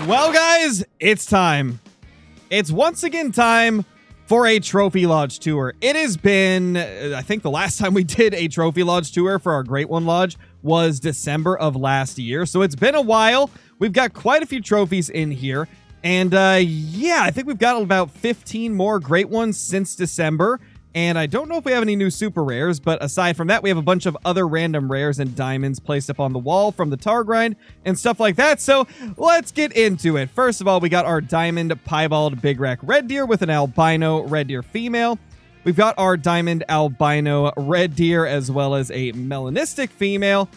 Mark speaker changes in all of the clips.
Speaker 1: Well, guys, it's time. It's once again time for a Trophy Lodge tour. It has been, I think the last time we did a Trophy Lodge tour for our Great One Lodge was December of last year. So it's been a while. We've got quite a few trophies in here. And yeah, I think we've got about 15 more Great Ones since December. And I don't know if we have any new super rares, but aside from that, we have a bunch of other random rares and diamonds placed up on the wall from the tar grind and stuff like that. So let's get into it. First of all, we got our diamond piebald big rack red deer with an albino red deer female. We've got our diamond albino red deer as well as a melanistic female.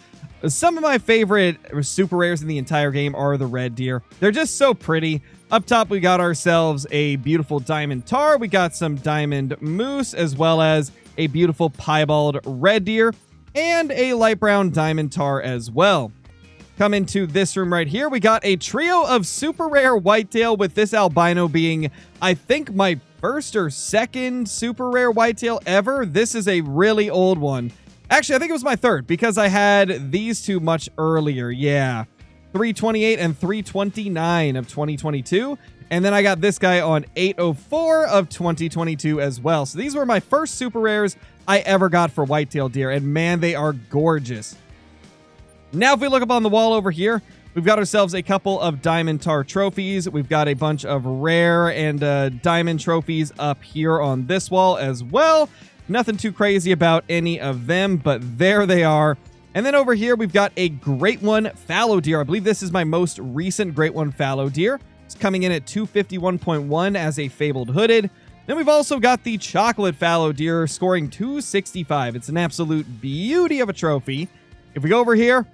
Speaker 1: Some of my favorite super rares in the entire game are the red deer. They're just so pretty. Up top, we got ourselves a beautiful diamond tar. We got some diamond moose, as well as a beautiful piebald red deer, and a light brown diamond tar as well. Come into this room right here. We got a trio of super rare whitetail, with this albino being, I think, my first or second super rare whitetail ever. This is a really old one. Actually, I think it was my third, because I had these two much earlier. Yeah. 328 and 329 of 2022. And then I got this guy on 804 of 2022 as well. So these were my first super rares I ever got for whitetail deer. And man, they are gorgeous. Now, if we look up on the wall over here, we've got ourselves a couple of diamond tar trophies. We've got a bunch of rare and diamond trophies up here on this wall as well. Nothing too crazy about any of them, but there they are. And then over here, we've got a Great One fallow deer. I believe this is my most recent Great One fallow deer. It's coming in at 251.1 as a fabled hooded. Then we've also got the chocolate fallow deer scoring 265. It's an absolute beauty of a trophy. If we go over here,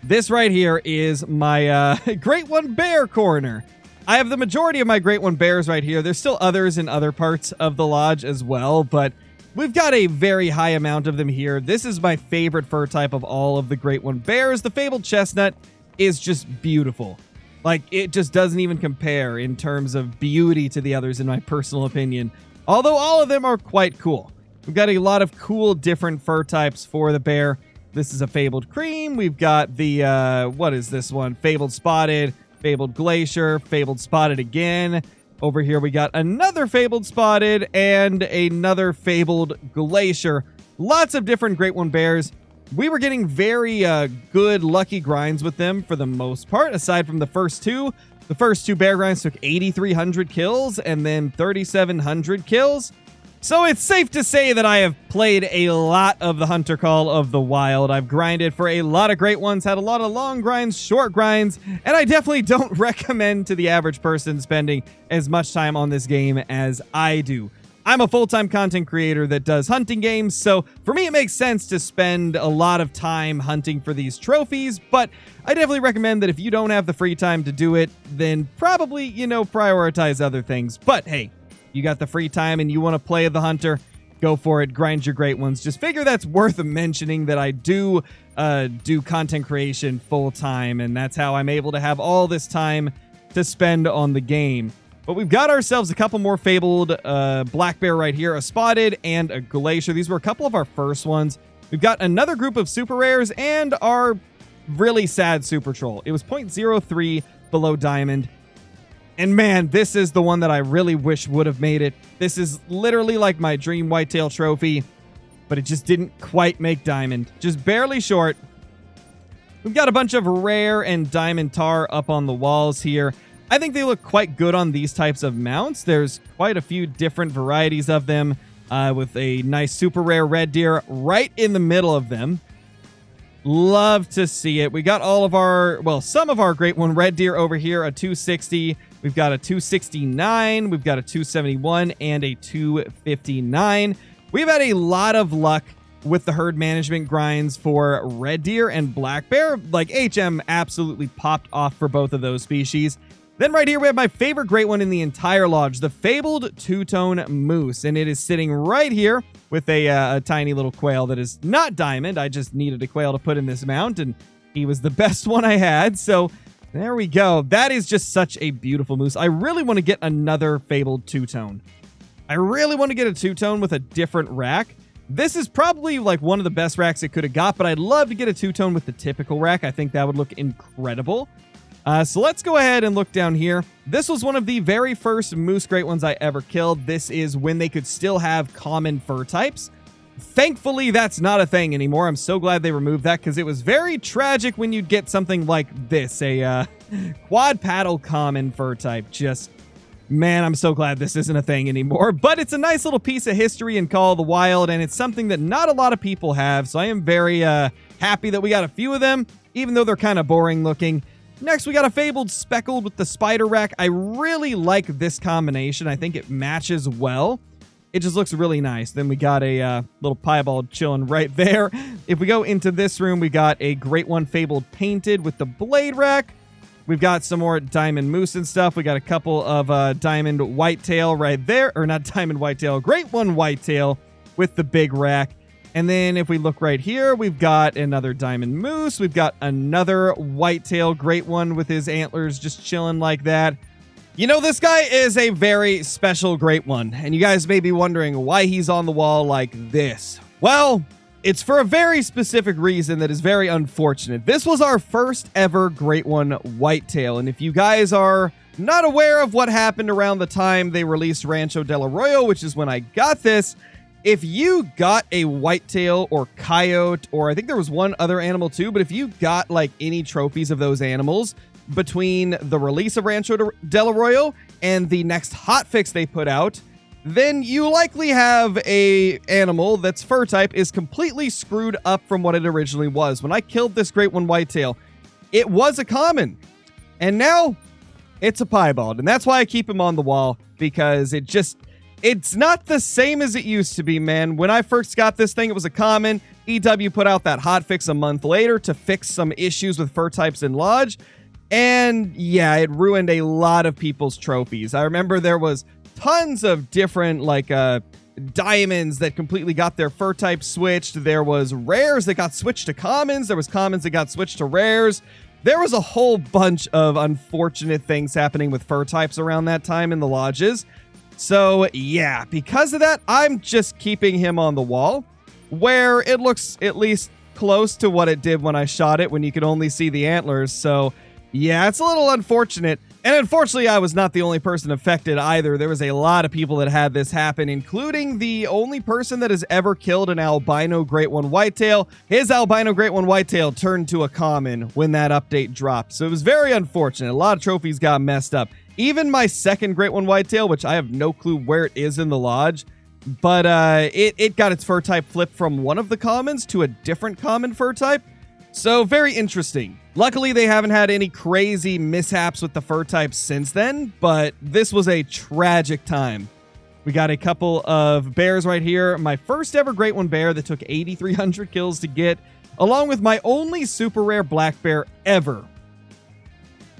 Speaker 1: this right here is my Great One bear corner. I have the majority of my Great One bears right here. There's still others in other parts of the lodge as well, but we've got a very high amount of them here. This is my favorite fur type of all of the Great One bears. The fabled chestnut is just beautiful. Like, it just doesn't even compare in terms of beauty to the others, in my personal opinion. Although all of them are quite cool. We've got a lot of cool different fur types for the bear. This is a fabled cream. We've got the, what is this one? Fabled spotted, fabled glacier, fabled spotted again. Over here, we got another fabled spotted and another fabled glacier. Lots of different Great One bears. We were getting very good lucky grinds with them for the most part, aside from the first two. The first two bear grinds took 8,300 kills and then 3,700 kills. So it's safe to say that I have played a lot of the Hunter Call of the Wild. I've grinded for a lot of Great Ones, had a lot of long grinds, short grinds, and I definitely don't recommend to the average person spending as much time on this game as I do. I'm a full-time content creator that does hunting games, so for me it makes sense to spend a lot of time hunting for these trophies, but I definitely recommend that if you don't have the free time to do it, then probably, prioritize other things. But hey, you got the free time and you want to play the hunter, go for it, grind your Great Ones. Just figure that's worth mentioning that I do content creation full time, and that's how I'm able to have all this time to spend on the game. But we've got ourselves a couple more fabled black bear right here, a spotted and a glacier. These were a couple of our first ones. We've got another group of super rares and our really sad super troll. It was 0.03 below diamond. And man, this is the one that I really wish would have made it. This is literally like my dream whitetail trophy, but it just didn't quite make diamond. Just barely short. We've got a bunch of rare and diamond tar up on the walls here. I think they look quite good on these types of mounts. There's quite a few different varieties of them, with a nice super rare red deer right in the middle of them. Love to see it. We got all of our, well, some of our Great One red deer over here, a 260. We've got a 269. We've got a 271 and a 259. We've had a lot of luck with the herd management grinds for red deer and black bear. Like, HM absolutely popped off for both of those species. Then right here, we have my favorite Great One in the entire lodge, the fabled two-tone moose. And it is sitting right here with a tiny little quail that is not diamond. I just needed a quail to put in this mount, and he was the best one I had. So there we go. That is just such a beautiful moose. I really want to get another fabled two-tone. I really want to get a two-tone with a different rack. This is probably like one of the best racks it could have got, but I'd love to get a two-tone with the typical rack. I think that would look incredible. So let's go ahead and look down here. This was one of the very first Moose Great Ones I ever killed. This is when they could still have common fur types. Thankfully, that's not a thing anymore. I'm so glad they removed that because it was very tragic when you'd get something like this, a quad paddle common fur type. Just, man, I'm so glad this isn't a thing anymore. But it's a nice little piece of history in Call of the Wild, and it's something that not a lot of people have. So I am very happy that we got a few of them, even though they're kind of boring looking. Next, we got a Fabled Speckled with the Spider Rack. I really like this combination. I think it matches well. It just looks really nice. Then we got a little piebald chilling right there. If we go into this room, we got a Great One Fabled Painted with the Blade Rack. We've got some more Diamond Moose and stuff. We got a couple of Diamond Whitetail right there. Or not Diamond Whitetail, Great One Whitetail with the big rack. And then if we look right here, we've got another Diamond Moose. We've got another Whitetail Great One with his antlers just chilling like that. You know, this guy is a very special Great One, and you guys may be wondering why he's on the wall like this. Well, it's for a very specific reason that is very unfortunate. This was our first ever Great One Whitetail, and if you guys are not aware of what happened around the time they released Rancho del Arroyo, which is when I got this, if you got a whitetail or coyote, or I think there was one other animal too, but if you got like any trophies of those animals between the release of Rancho del Arroyo and the next hotfix they put out, then you likely have a animal that's fur type is completely screwed up from what it originally was. When I killed this Great One Whitetail, it was a common, and now it's a piebald, and that's why I keep him on the wall, because it's not the same as it used to be, man. When I first got this thing, it was a common. EW put out that hotfix a month later to fix some issues with fur types in Lodge. And yeah, it ruined a lot of people's trophies. I remember there was tons of different diamonds that completely got their fur type switched. There was rares that got switched to commons. There was commons that got switched to rares. There was a whole bunch of unfortunate things happening with fur types around that time in the lodges. So yeah, because of that, I'm just keeping him on the wall where it looks at least close to what it did when I shot it, when you could only see the antlers. So yeah, it's a little unfortunate. And unfortunately, I was not the only person affected either. There was a lot of people that had this happen, including the only person that has ever killed an albino Great One Whitetail. His albino Great One Whitetail turned to a common when that update dropped. So it was very unfortunate. A lot of trophies got messed up. Even my second Great One Whitetail, which I have no clue where it is in the lodge, but it got its fur type flipped from one of the commons to a different common fur type. So very interesting. Luckily, they haven't had any crazy mishaps with the fur types since then, but this was a tragic time. We got a couple of bears right here. My first ever Great One bear that took 8,300 kills to get, along with my only super rare black bear ever.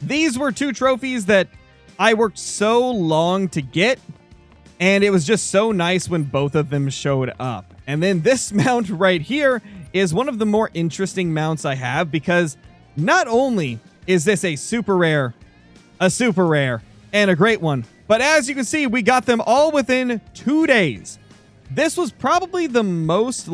Speaker 1: These were two trophies that I worked so long to get, and it was just so nice when both of them showed up. And then this mount right here is one of the more interesting mounts I have, because not only is this a super rare, and a Great One, but as you can see, we got them all within 2 days. This was probably the most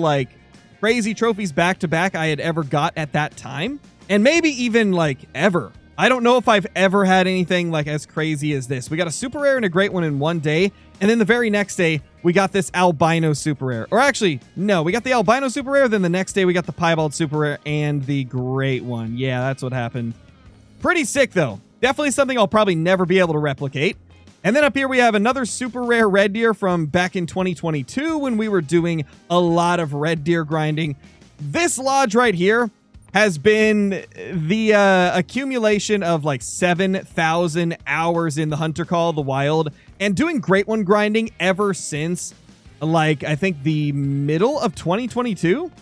Speaker 1: crazy trophies back to back I had ever got at that time, and maybe even ever. I don't know if I've ever had anything as crazy as this. We got a super rare and a Great One in one day, and then the very next day, we got this albino super rare. Or actually, no, we got the albino super rare, then the next day we got the piebald super rare and the Great One. Yeah, that's what happened. Pretty sick, though. Definitely something I'll probably never be able to replicate. And then up here, we have another super rare red deer from back in 2022 when we were doing a lot of red deer grinding. This lodge right here has been the accumulation of 7,000 hours in the Hunter Call of the Wild and doing Great One grinding ever since I think the middle of 2022.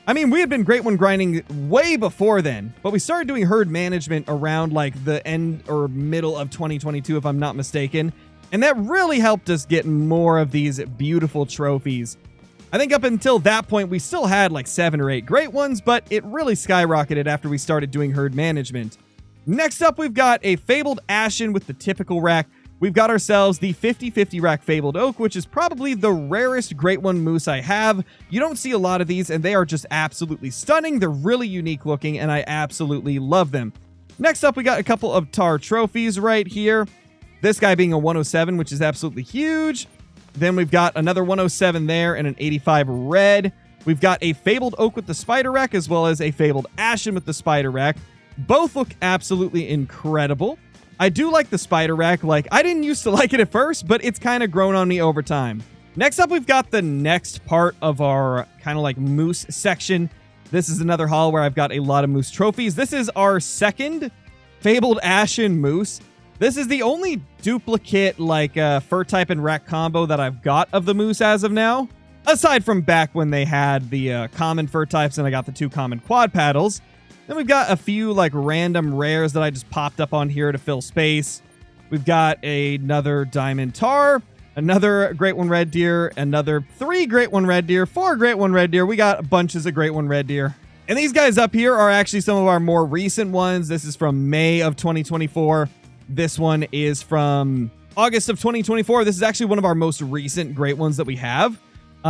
Speaker 1: I mean, we had been Great One grinding way before then, but we started doing herd management around the end or middle of 2022, if I'm not mistaken. And that really helped us get more of these beautiful trophies. I think up until that point, we still had 7 or 8 Great Ones, but it really skyrocketed after we started doing herd management. Next up, we've got a Fabled Ashen with the typical rack. We've got ourselves the 50/50 rack Fabled Oak, which is probably the rarest Great One moose I have. You don't see a lot of these, and they are just absolutely stunning. They're really unique looking, and I absolutely love them. Next up, we got a couple of tar trophies right here. This guy being a 107, which is absolutely huge. Then we've got another 107 there and an 85 red. We've got a Fabled Oak with the Spider Wreck as well as a Fabled Ashen with the Spider Wreck. Both look absolutely incredible. I do like the Spider Wreck. Like, I didn't used to like it at first, but it's kind of grown on me over time. Next up, we've got the next part of our kind of like moose section. This is another haul where I've got a lot of moose trophies. This is our second Fabled Ashen moose. This is the only duplicate like fur type and wreck combo that I've got of the moose as of now. Aside from back when they had the common fur types and I got the 2 common quad paddles. Then we've got a few like random rares that I just popped up on here to fill space. We've got another diamond tar, another great one red deer, another 3 great one red deer, 4 great one red deer. We got bunches of great one red deer. And these guys up here are actually some of our more recent ones. This is from May of 2024. This one is from August of 2024. This is actually one of our most recent great ones that we have.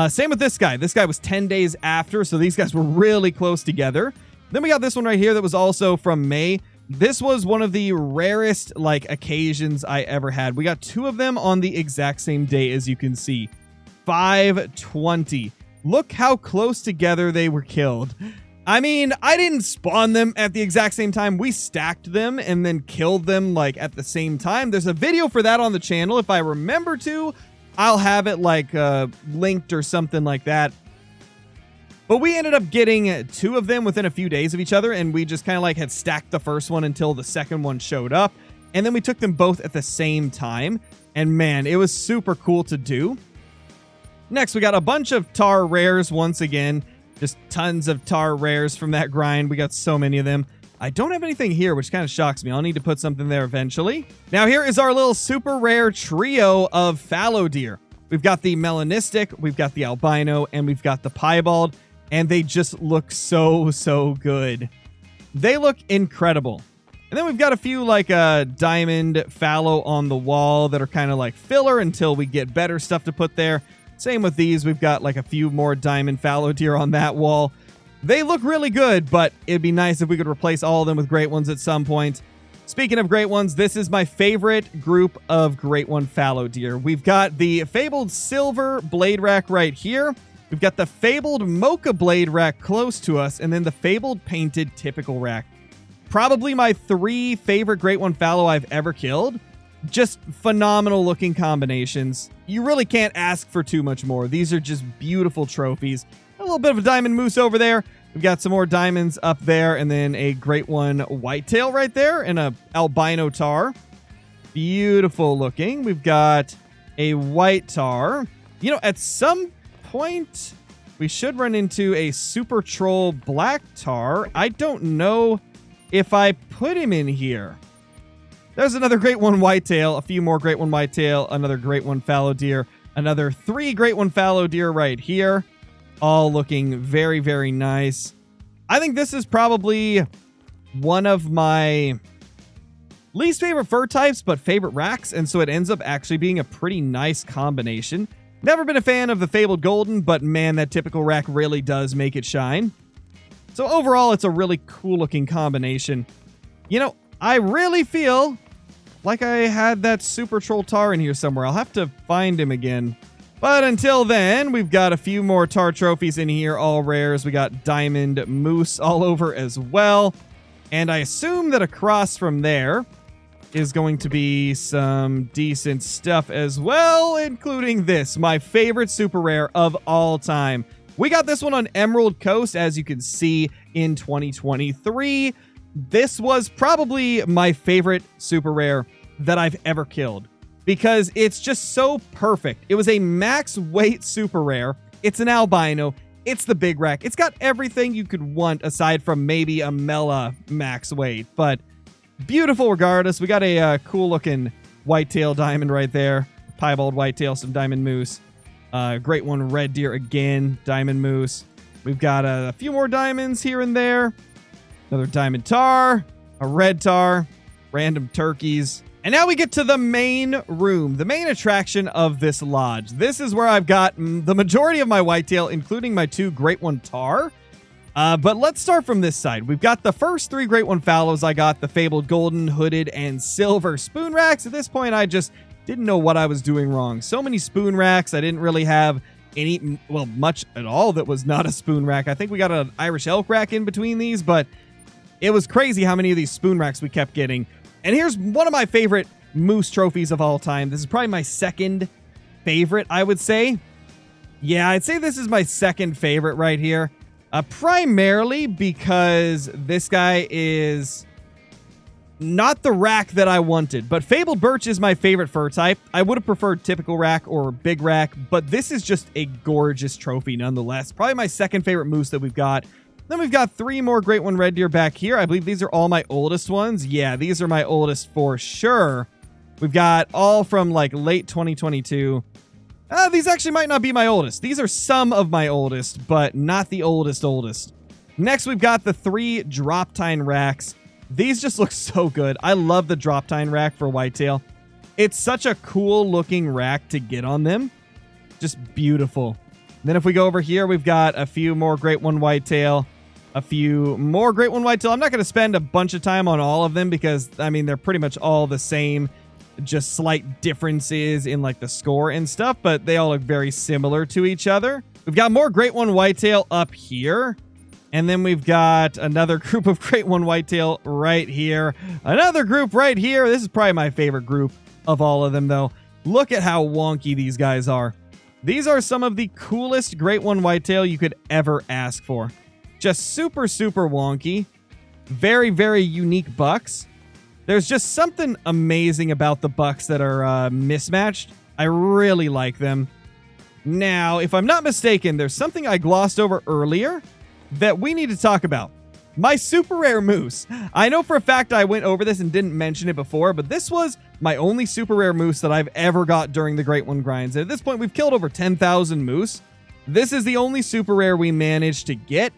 Speaker 1: Same with this guy. This guy was 10 days after, so these guys were really close together. Then we got this one right here that was also from May. This was one of the rarest like occasions I ever had. We got 2 of them on the exact same day, as you can see. 520. Look how close together they were killed. I mean, I didn't spawn them at the exact same time. We stacked them and then killed them like at the same time. There's a video for that on the channel. If I remember to, I'll have it like linked or something like that. But we ended up getting 2 of them within a few days of each other, and we just kind of like had stacked the first one until the second one showed up. And then we took them both at the same time. And man, it was super cool to do. Next, we got a bunch of tar rares once again. Just tons of tar rares from that grind. We got so many of them. I don't have anything here, which kind of shocks me. I'll need to put something there eventually. Now, here is our little super rare trio of fallow deer. We've got the melanistic, we've got the albino, and we've got the piebald. And they just look so, so good. They look incredible. And then we've got a few like diamond fallow on the wall that are kind of like filler until we get better stuff to put there. Same with these. We've got like a few more diamond fallow deer on that wall. They look really good, but it'd be nice if we could replace all of them with great ones at some point. Speaking of great ones, this is my favorite group of great one fallow deer. We've got the fabled silver blade rack right here. We've got the fabled mocha blade rack close to us, and then the fabled painted typical rack. Probably my 3 favorite great one fallow I've ever killed. Just phenomenal looking combinations. You really can't ask for too much more. These are just beautiful trophies. A little bit of a diamond moose over there. We've got some more diamonds up there, and then a great one whitetail right there, and a albino tar. Beautiful looking. We've got a white tar. You know, at some point, we should run into a super troll black tar. I don't know if I put him in here. There's another great one whitetail, a few more great one whitetail, another great one fallow deer, another 3 great one fallow deer right here. All looking very, very nice. I think this is probably one of my least favorite fur types, but favorite racks, and so it ends up actually being a pretty nice combination. Never been a fan of the fabled golden, but man, that typical rack really does make it shine. So overall, it's a really cool looking combination. You know, I really feel like I had that super troll tar in here somewhere. I'll have to find him again. But until then, we've got a few more tar trophies in here, all rares. We got diamond moose all over as well. And I assume that across from there is going to be some decent stuff as well, including this, my favorite super rare of all time. We got this one on Emerald Coast, as you can see, in 2023. This was probably my favorite super rare that I've ever killed because it's just so perfect. It was a max weight super rare. It's an albino. It's the big rack. It's got everything you could want aside from maybe a Mela max weight, but beautiful regardless. We got a cool looking whitetail diamond right there. Piebald whitetail, some diamond moose. Great one red deer again, diamond moose. We've got a few more diamonds here and there. Another diamond tar, a red tar, random turkeys. And now we get to the main room, the main attraction of this lodge. This is where I've got the majority of my whitetail, including my 2 great one tar. But let's start from this side. We've got the first 3 Great One Fallows. I got the Fabled Golden, Hooded, and Silver Spoon Racks. At this point, I just didn't know what I was doing wrong. So many spoon racks. I didn't really have much at all that was not a spoon rack. I think we got an Irish elk rack in between these, but it was crazy how many of these spoon racks we kept getting. And here's one of my favorite moose trophies of all time. This is probably my second favorite, I would say. Yeah, I'd say this is my second favorite right here. Primarily because this guy is not the rack that I wanted, but Fabled Birch is my favorite fur type. I would have preferred typical rack or big rack, but this is just a gorgeous trophy nonetheless. Probably my second favorite moose that we've got. Then we've got 3 more Great One Red Deer back here. I believe these are all my oldest ones. Yeah, these are my oldest for sure. We've got all from like late 2022. These actually might not be my oldest. These are some of my oldest, but not the oldest. Next, we've got the 3 Drop Tine racks. These just look so good. I love the Drop Tine rack for whitetail. It's such a cool looking rack to get on them. Just beautiful. Then if we go over here, we've got a few more Great One Whitetail. A few more Great One Whitetail. I'm not going to spend a bunch of time on all of them because, I mean, they're pretty much all the same. Just slight differences in like the score and stuff, but they all look very similar to each other. We've got more Great One Whitetail up here. And then we've got another group of Great One Whitetail right here. Another group right here. This is probably my favorite group of all of them, though. Look at how wonky these guys are. These are some of the coolest Great One Whitetail you could ever ask for. Just super, super wonky. Very, very unique bucks. There's just something amazing about the bucks that are mismatched. I really like them. Now, if I'm not mistaken, there's something I glossed over earlier that we need to talk about. My super rare moose. I know for a fact I went over this and didn't mention it before, but this was my only super rare moose that I've ever got during the Great One grinds. And at this point, we've killed over 10,000 moose. This is the only super rare we managed to get,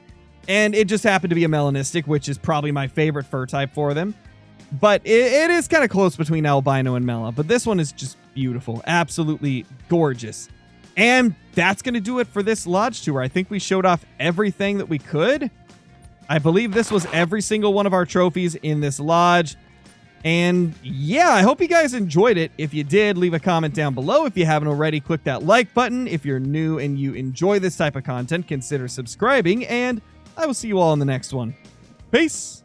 Speaker 1: and it just happened to be a melanistic, which is probably my favorite fur type for them. But it is kind of close between albino and mela, but this one is just beautiful. Absolutely gorgeous. And that's going to do it for this lodge tour. I think we showed off everything that we could. I believe this was every single one of our trophies in this lodge. And yeah, I hope you guys enjoyed it. If you did, leave a comment down below. If you haven't already, click that like button. If you're new and you enjoy this type of content, consider subscribing. And I will see you all in the next one. Peace.